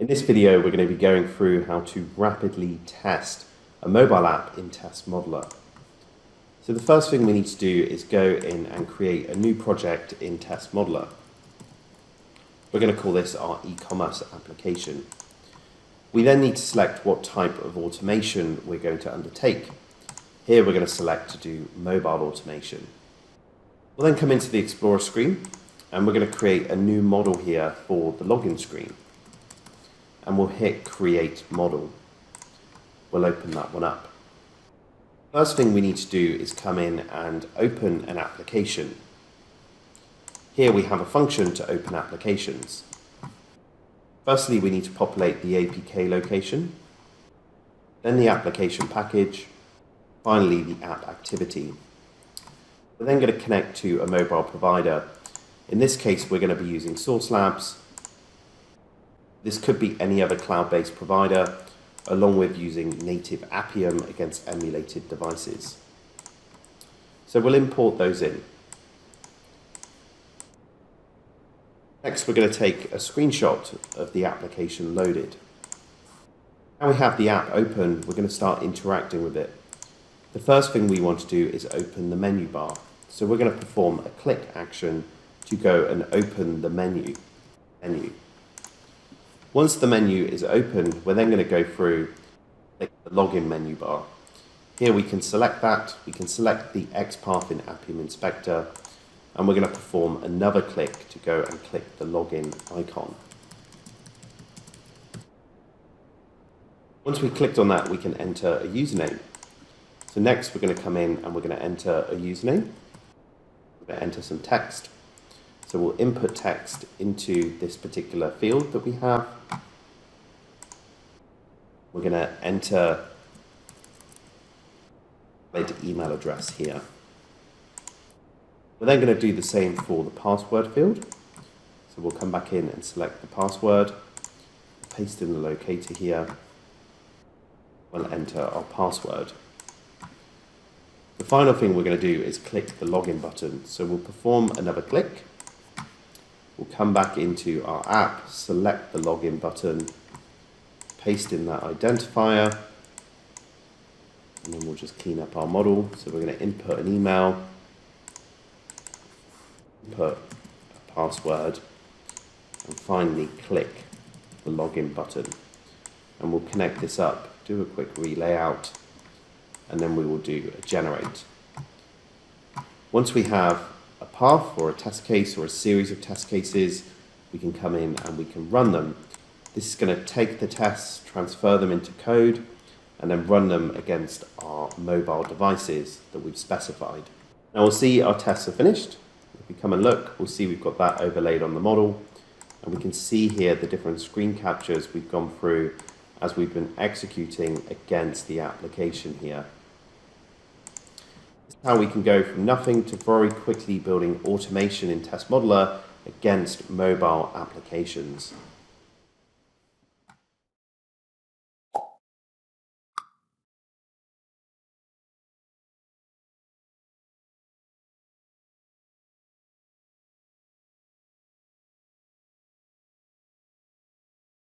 In this video, we're going to be going through how to rapidly test a mobile app in Test Modeler. So the first thing we need to do is go in and create a new project in Test Modeler. We're going to call this our eCommerce application. We then need to select what type of automation we're going to undertake. Here we're going to select to do mobile automation. We'll then come into the Explorer screen and we're going to create a new model here for the login screen. And we'll hit Create Model. We'll open that one up. First thing we need to do is come in and open an application. Here we have a function to open applications. Firstly, we need to populate the APK location, then the application package, finally the app activity. We're then going to connect to a mobile provider. In this case, we're going to be using Source Labs. This could be any other cloud-based provider, along with using native Appium against emulated devices. So we'll import those in. Next, we're going to take a screenshot of the application loaded. Now we have the app open, we're going to start interacting with it. The first thing we want to do is open the menu bar. So we're going to perform a click action to go and open the menu. Once the menu is open, we're then going to go through the login menu bar. Here we can select that, we can select the XPath in Appium Inspector, and we're going to perform another click to go and click the login icon. Once we've clicked on that, we can enter a username. So next we're going to come in and we're going to enter a username. We're going to enter some text. So we'll input text into this particular field that we have. We're going to enter the email address here. We're then going to do the same for the password field. So we'll come back in and select the password, paste in the locator here. We'll enter our password. The final thing we're going to do is click the login button. So we'll perform another click. We'll come back into our app, select the login button, paste in that identifier, and then we'll just clean up our model. So we're going to input an email, input a password, and finally click the login button. And we'll connect this up, do a quick relayout, and then we will do a generate. Once we have a path or a test case or a series of test cases, we can come in and we can run them. This is going to take the tests, transfer them into code, and then run them against our mobile devices that we've specified. Now we'll see our tests are finished. If we come and look, we'll see we've got that overlaid on the model, and we can see here the different screen captures we've gone through as we've been executing against the application here. This is how we can go from nothing to very quickly building automation in Test Modeler against mobile applications.